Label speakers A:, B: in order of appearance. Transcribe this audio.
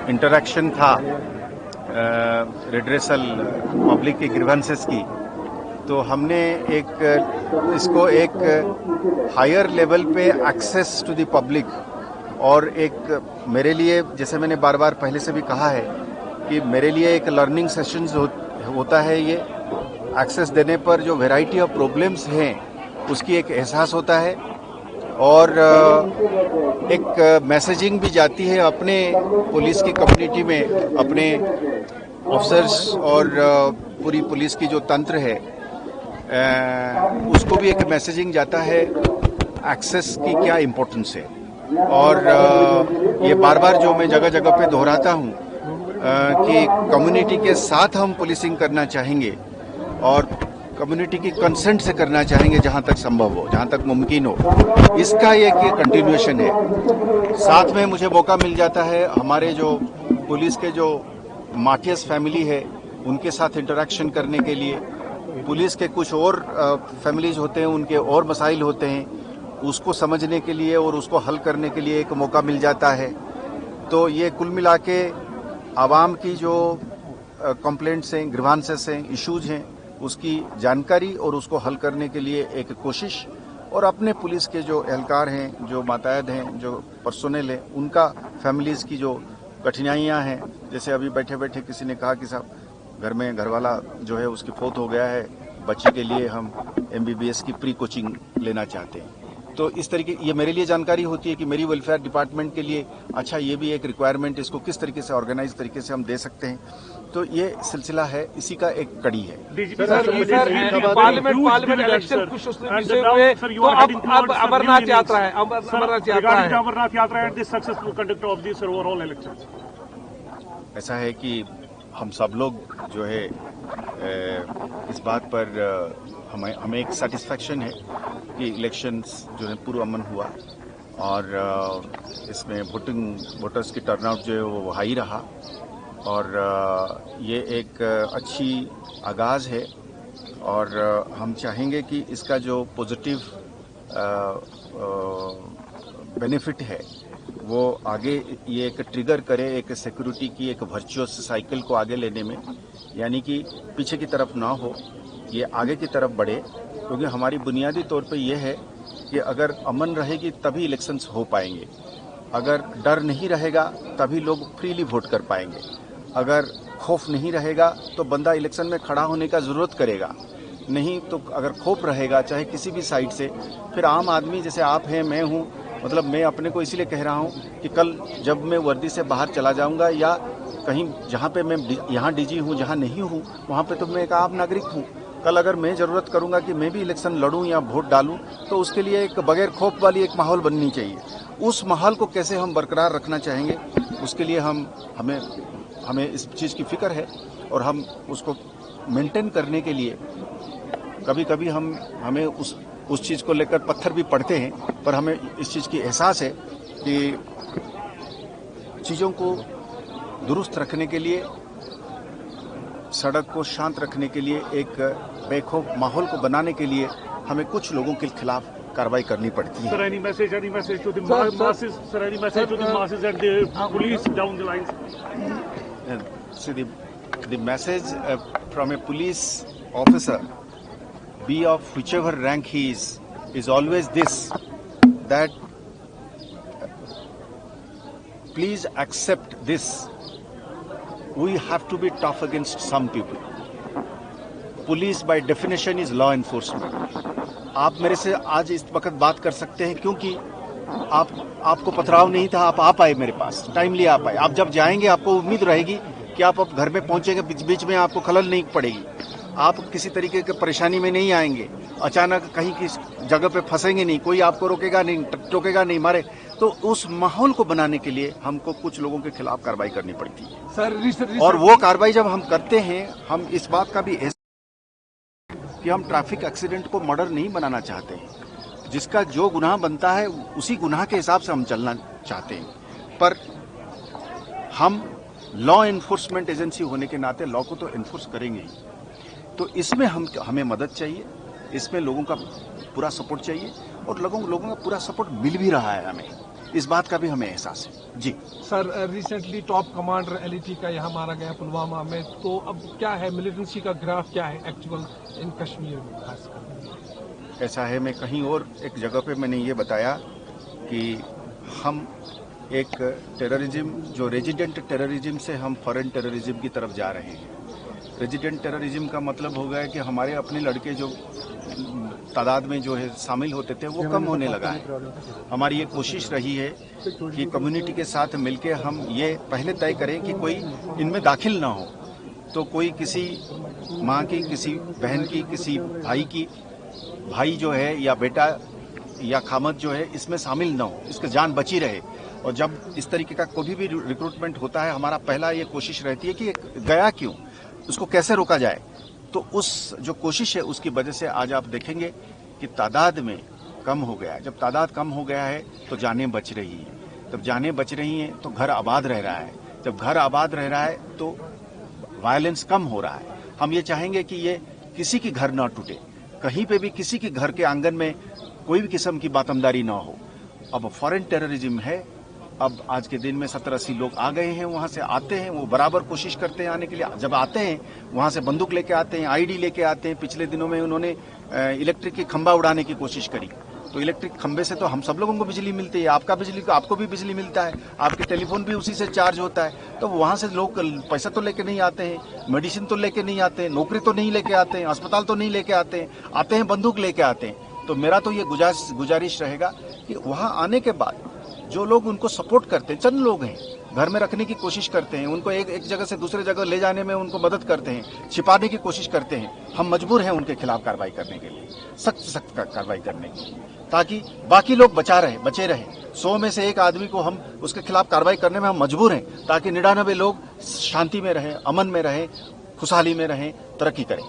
A: Interaction था redressal public के grievances की, तो हमने इसको एक हायर लेवल पे एक्सेस टू द पब्लिक और एक मेरे लिए, जैसे मैंने बार बार पहले से भी कहा है कि मेरे लिए एक लर्निंग सेशंस होता है। ये एक्सेस देने पर जो वैरायटी ऑफ प्रॉब्लम्स हैं उसकी एक एहसास होता है और एक मैसेजिंग भी जाती है अपने पुलिस की कम्युनिटी में, अपने ऑफिसर्स और पूरी पुलिस की जो तंत्र है उसको भी एक मैसेजिंग जाता है एक्सेस की क्या इम्पोर्टेंस है। और ये बार बार जो मैं जगह जगह पे दोहराता हूँ कि कम्युनिटी के साथ हम पुलिसिंग करना चाहेंगे और कम्युनिटी की कंसेंट से करना चाहेंगे जहां तक संभव हो, जहां तक मुमकिन हो। इसका एक कंटिन्यूएशन है। साथ में मुझे मौका मिल जाता है हमारे जो पुलिस के जो मार्टियर्स फैमिली है उनके साथ इंटरेक्शन करने के लिए, पुलिस के कुछ और फैमिलीज होते हैं, उनके और मसाइल होते हैं, उसको समझने के लिए और उसको हल करने के लिए एक मौका मिल जाता है। तो ये कुल मिला के आवाम की जो कंप्लेंट्स हैं, ग्रीवांसेस हैं, इश्यूज हैं, उसकी जानकारी और उसको हल करने के लिए एक कोशिश, और अपने पुलिस के जो एहलकार हैं, जो मातायद हैं, जो पर्सोनेल है, उनका फैमिलीज की जो कठिनाइयां हैं, जैसे अभी बैठे बैठे किसी ने कहा कि साहब घर में घरवाला जो है उसकी फौत हो गया है, बच्चे के लिए हम MBBS की प्री कोचिंग लेना चाहते हैं। तो इस तरीके ये मेरे लिए जानकारी होती है कि मेरी वेलफेयर डिपार्टमेंट के लिए अच्छा ये भी एक रिक्वायरमेंट, इसको किस तरीके से ऑर्गेनाइज तरीके से हम दे सकते हैं। तो ये सिलसिला है, इसी का एक कड़ी है।
B: पार्लियामेंट इलेक्शन कुछ विषय हुए तो अब अमरनाथ यात्रा है, अमरनाथ यात्रा and the successful conduct of this overall elections.
A: ऐसा है कि हम सब लोग जो है इस बात पर हमें एक सेटिस्फैक्शन है कि इलेक्शंस जो है पूरा अमन हुआ और इसमें वोटर्स की टर्नआउट जो है वो हाई रहा और ये एक अच्छी आगाज़ है और हम चाहेंगे कि इसका जो पॉजिटिव बेनिफिट है वो आगे ये एक ट्रिगर करे, एक सिक्योरिटी की एक वर्चुअस साइकिल को आगे लेने में, यानी कि पीछे की तरफ ना हो, ये आगे की तरफ बढ़े। क्योंकि हमारी बुनियादी तौर पे ये है कि अगर अमन रहेगी तभी इलेक्शंस हो पाएंगे, अगर डर नहीं रहेगा तभी लोग फ्रीली वोट कर पाएंगे, अगर खौफ नहीं रहेगा तो बंदा इलेक्शन में खड़ा होने का जरूरत करेगा नहीं, तो अगर खौफ रहेगा चाहे किसी भी साइड से, फिर आम आदमी जैसे आप हैं, मैं हूँ, मतलब मैं अपने को इसीलिए कह रहा हूँ कि कल जब मैं वर्दी से बाहर चला जाऊँगा या कहीं जहाँ पे मैं यहाँ DG हूँ, जहाँ नहीं हूँ, वहाँ पे तो मैं एक आम नागरिक हूँ। कल अगर मैं जरूरत करूंगा कि मैं भी इलेक्शन लड़ूं या वोट डालूं, तो उसके लिए एक बगैर खौफ वाली एक माहौल बननी चाहिए। उस माहौल को कैसे हम बरकरार रखना चाहेंगे, उसके लिए हमें इस चीज़ की फिक्र है और हम उसको मेंटेन करने के लिए कभी कभी हमें उस चीज़ को लेकर पत्थर भी पड़ते हैं, पर हमें इस चीज़ की एहसास है कि चीज़ों को दुरुस्त रखने के लिए, सड़क को शांत रखने के लिए, एक बेखौफ माहौल को बनाने के लिए हमें कुछ लोगों के खिलाफ कार्रवाई करनी पड़ती है।
B: Sir, any message to the masses? Sir, any message to the masses and the police down the lines?
A: See, the message from a police officer, be of whichever rank he is always this, that please accept this. We have to be tough against some people. Police by definition is law enforcement. आप मेरे से आज इस वक्त बात कर सकते हैं क्योंकि आपको पथराव नहीं था, आप आ पाए मेरे पास, टाइमली आ पाए। आप जब जाएंगे आपको उम्मीद रहेगी कि आप अब घर में पहुंचेंगे, बीच में आपको खलल नहीं पड़ेगी, आप किसी तरीके की परेशानी में नहीं आएंगे, अचानक कहीं किस जगह पे फंसेंगे नहीं, कोई आपको रोकेगा नहीं, टोकेगा नहीं, मारे। तो उस माहौल को बनाने के लिए हमको कुछ लोगों के खिलाफ कार्रवाई करनी पड़ती है सर, और वो कार्रवाई जब हम करते हैं, हम इस बात का भी कि हम ट्रैफिक एक्सीडेंट को मर्डर नहीं बनाना चाहते हैं। जिसका जो गुनाह बनता है उसी गुनाह के हिसाब से हम चलना चाहते हैं, पर हम लॉ एनफोर्समेंट एजेंसी होने के नाते लॉ को तो एनफोर्स करेंगे ही। तो इसमें हमें मदद चाहिए, इसमें लोगों का पूरा सपोर्ट चाहिए और लोगों का पूरा सपोर्ट मिल भी रहा है हमें। इस बात का भी हमें एहसास है। जी
B: sir, recently top commander LeT का यहाँ मारा गया पुलवामा में, तो अब क्या है मिलिटेंसी का ग्राफ क्या है एक्चुअल इन कश्मीर में खासकर?
A: ऐसा है, मैं कहीं और एक जगह पे मैंने ये बताया कि हम एक टेररिज्म जो रेजिडेंट टेररिज्म से हम फॉरेन टेररिज्म की तरफ जा रहे हैं। रेजिडेंट टेररिज्म का मतलब हो गया कि हमारे अपने लड़के जो तादाद में जो है शामिल होते थे वो कम होने लगा है। हमारी ये कोशिश रही है कि कम्युनिटी के साथ मिलकर हम ये पहले तय करें कि कोई इनमें दाखिल ना हो, तो कोई किसी माँ की, किसी बहन की, किसी भाई जो है या बेटा या खामद जो है इसमें शामिल ना हो, इसकी जान बची रहे। और जब इस तरीके का कोई भी रिक्रूटमेंट होता है, हमारा पहला ये कोशिश रहती है कि गया क्यों, उसको कैसे रोका जाए। तो उस जो कोशिश है उसकी वजह से आज आप देखेंगे कि तादाद में कम हो गया है। जब तादाद कम हो गया है तो जानें बच रही हैं। जब जानें बच रही हैं तो घर आबाद रह रहा है। जब घर आबाद रह रहा है तो वायलेंस कम हो रहा है। हम ये चाहेंगे कि ये किसी की घर ना टूटे, कहीं पे भी किसी के घर के आंगन में कोई भी किस्म की बातमदारी ना हो। अब फॉरेन टेररिज्म है। अब आज के दिन में 70-80 लोग आ गए हैं, वहां से आते हैं, वो बराबर कोशिश करते हैं आने के लिए। जब आते हैं वहां से बंदूक लेके आते हैं, आईडी लेके आते हैं। पिछले दिनों में उन्होंने इलेक्ट्रिक की खंभा उड़ाने की कोशिश करी, तो इलेक्ट्रिक खंभे से तो हम सब लोगों को बिजली मिलती है, आपको भी बिजली मिलता है, आपके टेलीफोन भी उसी से चार्ज होता है। तो वहां से लोग पैसा तो लेके नहीं आते हैं, मेडिसिन तो लेके नहीं आते हैं, नौकरी तो नहीं लेके आते हैं, अस्पताल तो नहीं लेके आते हैं बंदूक लेके आते हैं। तो मेरा तो ये गुजारिश रहेगा कि वहां आने के बाद जो लोग उनको सपोर्ट करते हैं, चंद लोग हैं, घर में रखने की कोशिश करते हैं, उनको एक जगह से दूसरे जगह ले जाने में उनको मदद करते हैं, छिपाने की कोशिश करते हैं, हम मजबूर हैं उनके खिलाफ कार्रवाई करने के लिए, सख्त कार्रवाई करने के लिए, ताकि बाकी लोग बचे रहे। 100 में से एक आदमी को हम उसके खिलाफ कार्रवाई करने में हम मजबूर हैं, ताकि 99 लोग शांति में रहें, अमन में रहें, खुशहाली में रहें, तरक्की करें।